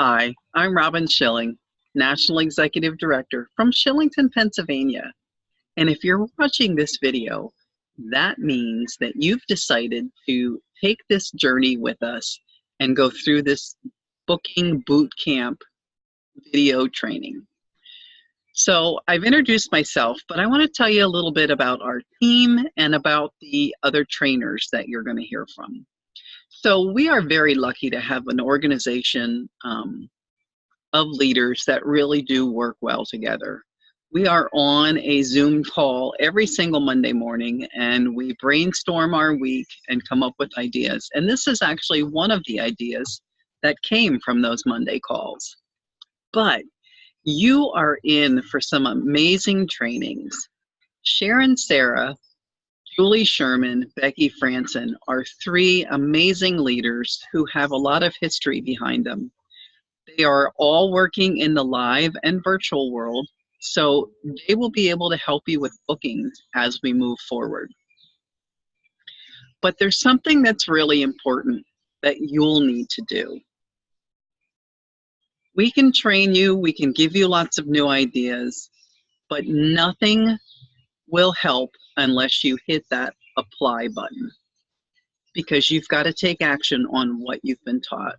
Hi, I'm Robin Schilling, National Executive Director from Shillington, Pennsylvania. And if you're watching this video, that means that you've decided to take this journey with us and go through this booking boot camp video training. So I've introduced myself, but I want to tell you a little bit about our team and about the other trainers that you're going to hear from. So we are very lucky to have an organization of leaders that really do work well together. We are on a Zoom call every single Monday morning, and we brainstorm our week and come up with ideas. And this is actually one of the ideas that came from those Monday calls. But you are in for some amazing trainings. Sharon Sarah, Julie Sherman, Becky Franson are three amazing leaders who have a lot of history behind them. They are all working in the live and virtual world, so they will be able to help you with bookings as we move forward. But there's something that's really important that you'll need to do. We can train you, we can give you lots of new ideas, but nothing will help unless you hit that apply button, because you've got to take action on what you've been taught.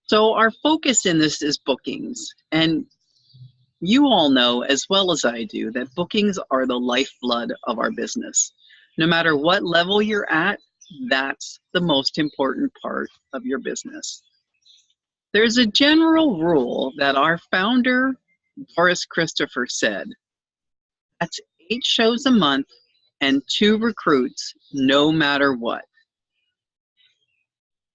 So our focus in this is bookings, and you all know as well as I do that bookings are the lifeblood of our business. No matter what level you're at, that's the most important part of your business. There's a general rule that our founder, Doris Christopher, said. That's 8 shows a month and 2 recruits, no matter what.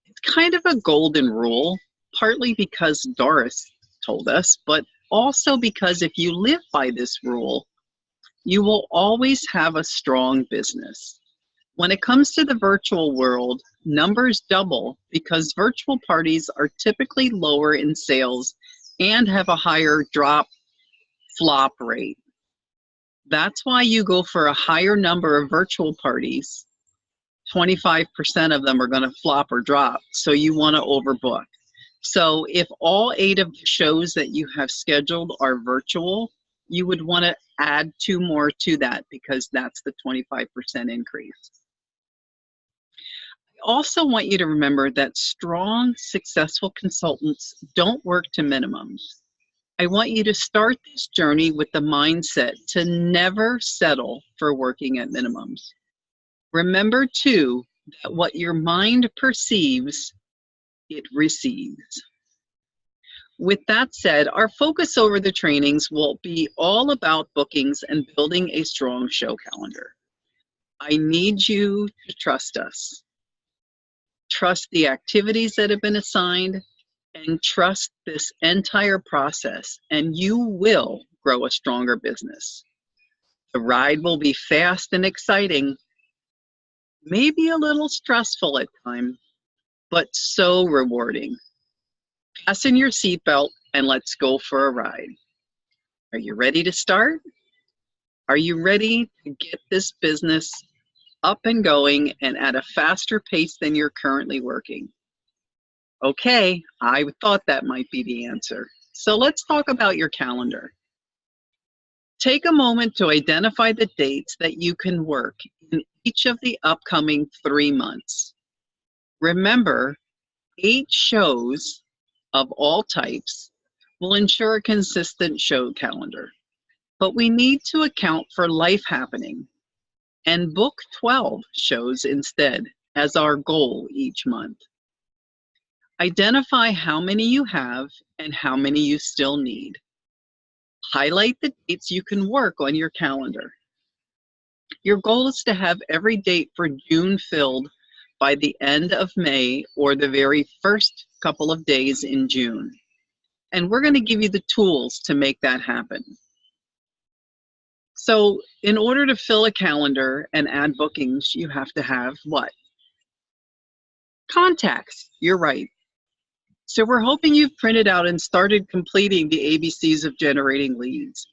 It's kind of a golden rule, partly because Doris told us, but also because if you live by this rule, you will always have a strong business. When it comes to the virtual world, numbers double because virtual parties are typically lower in sales and have a higher drop flop rate. That's why you go for a higher number of virtual parties. 25% of them are going to flop or drop, so you want to overbook. So if all 8 of the shows that you have scheduled are virtual, you would want to add 2 more to that because that's the 25% increase. I also want you to remember that strong, successful consultants don't work to minimums. I want you to start this journey with the mindset to never settle for working at minimums. Remember, too, that what your mind perceives, it receives. With that said, our focus over the trainings will be all about bookings and building a strong show calendar. I need you to trust us. Trust the activities that have been assigned and trust this entire process, and you will grow a stronger business. The ride will be fast and exciting, maybe a little stressful at times, but so rewarding. Fasten your seatbelt and let's go for a ride. Are you ready to start? Are you ready to get this business up and going and at a faster pace than you're currently working? Okay, I thought that might be the answer. So let's talk about your calendar. Take a moment to identify the dates that you can work in each of the upcoming 3 months. Remember, 8 shows of all types will ensure a consistent show calendar, but we need to account for life happening and book 12 shows instead as our goal each month. Identify how many you have and how many you still need. Highlight the dates you can work on your calendar. Your goal is to have every date for June filled by the end of May or the very first couple of days in June. And we're going to give you the tools to make that happen. So in order to fill a calendar and add bookings, you have to have what? Contacts. You're right. So we're hoping you've printed out and started completing the ABCs of generating leads.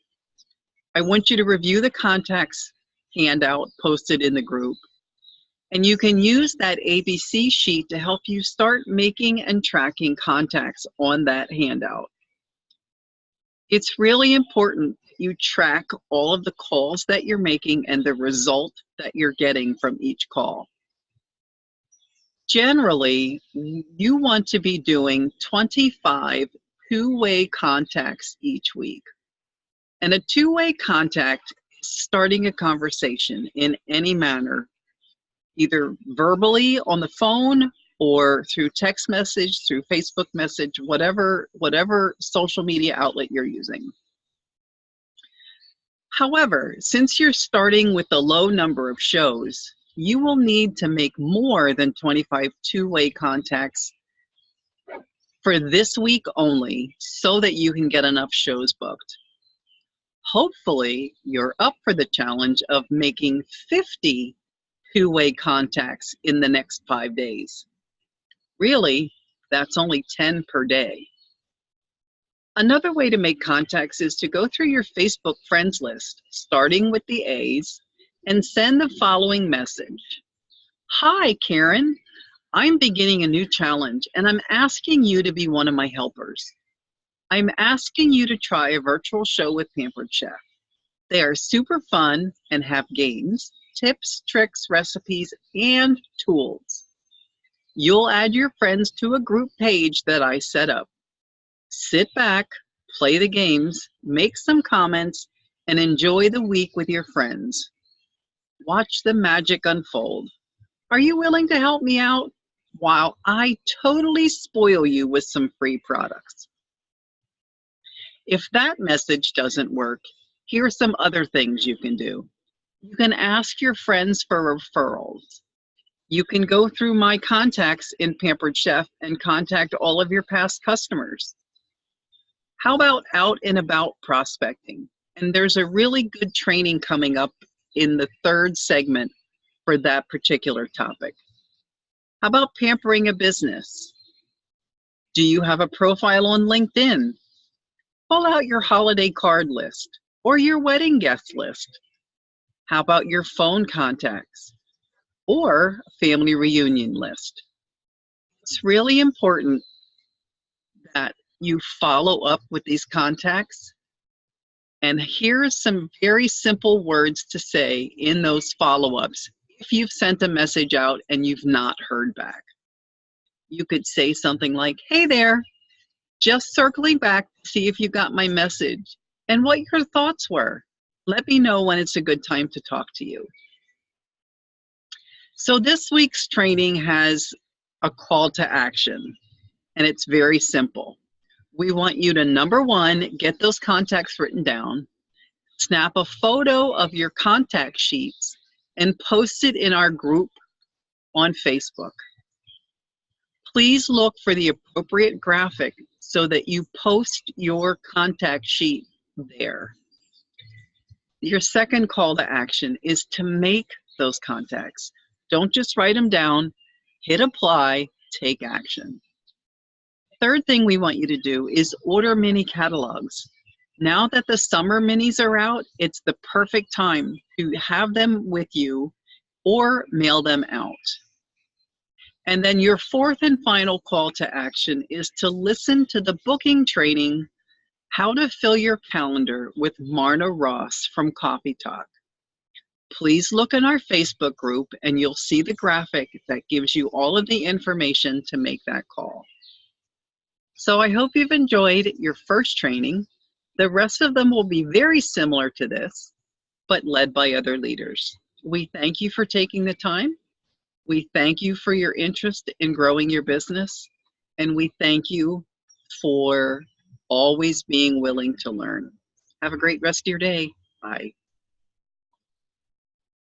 I want you to review the contacts handout posted in the group. And you can use that ABC sheet to help you start making and tracking contacts on that handout. It's really important you track all of the calls that you're making and the result that you're getting from each call. Generally, you want to be doing 25 two-way contacts each week. And a two-way contact is starting a conversation in any manner, either verbally on the phone or through text message, through Facebook message, whatever social media outlet you're using. However, since you're starting with a low number of shows, you will need to make more than 25 two-way contacts for this week only so that you can get enough shows booked. Hopefully, you're up for the challenge of making 50 two-way contacts in the next 5 days. Really, that's only 10 per day. Another way to make contacts is to go through your Facebook friends list, starting with the A's, and send the following message. Hi, Karen. I'm beginning a new challenge, and I'm asking you to be one of my helpers. I'm asking you to try a virtual show with Pampered Chef. They are super fun and have games, tips, tricks, recipes, and tools. You'll add your friends to a group page that I set up. Sit back, play the games, make some comments, and enjoy the week with your friends. Watch the magic unfold. Are you willing to help me out while I totally spoil you with some free products? If that message doesn't work, here are some other things you can do. You can ask your friends for referrals. You can go through my contacts in Pampered Chef and contact all of your past customers. How about out and about prospecting? And there's a really good training coming up in the third segment for that particular topic. How about pampering a business? Do you have a profile on LinkedIn? Pull out your holiday card list or your wedding guest list. How about your phone contacts or family reunion list? It's really important that you follow up with these contacts. And here are some very simple words to say in those follow-ups if you've sent a message out and you've not heard back. You could say something like, hey there, just circling back to see if you got my message and what your thoughts were. Let me know when it's a good time to talk to you. So this week's training has a call to action, and it's very simple. We want you to, number one, get those contacts written down, snap a photo of your contact sheets, and post it in our group on Facebook. Please look for the appropriate graphic so that you post your contact sheet there. Your second call to action is to make those contacts. Don't just write them down, hit apply, take action. Third thing we want you to do is order mini catalogs. Now that the summer minis are out, it's the perfect time to have them with you or mail them out. And then your fourth and final call to action is to listen to the booking training, How to Fill Your Calendar with Marna Ross from Coffee Talk. Please look in our Facebook group and you'll see the graphic that gives you all of the information to make that call. So I hope you've enjoyed your first training. The rest of them will be very similar to this, but led by other leaders. We thank you for taking the time. We thank you for your interest in growing your business. And we thank you for always being willing to learn. Have a great rest of your day. Bye.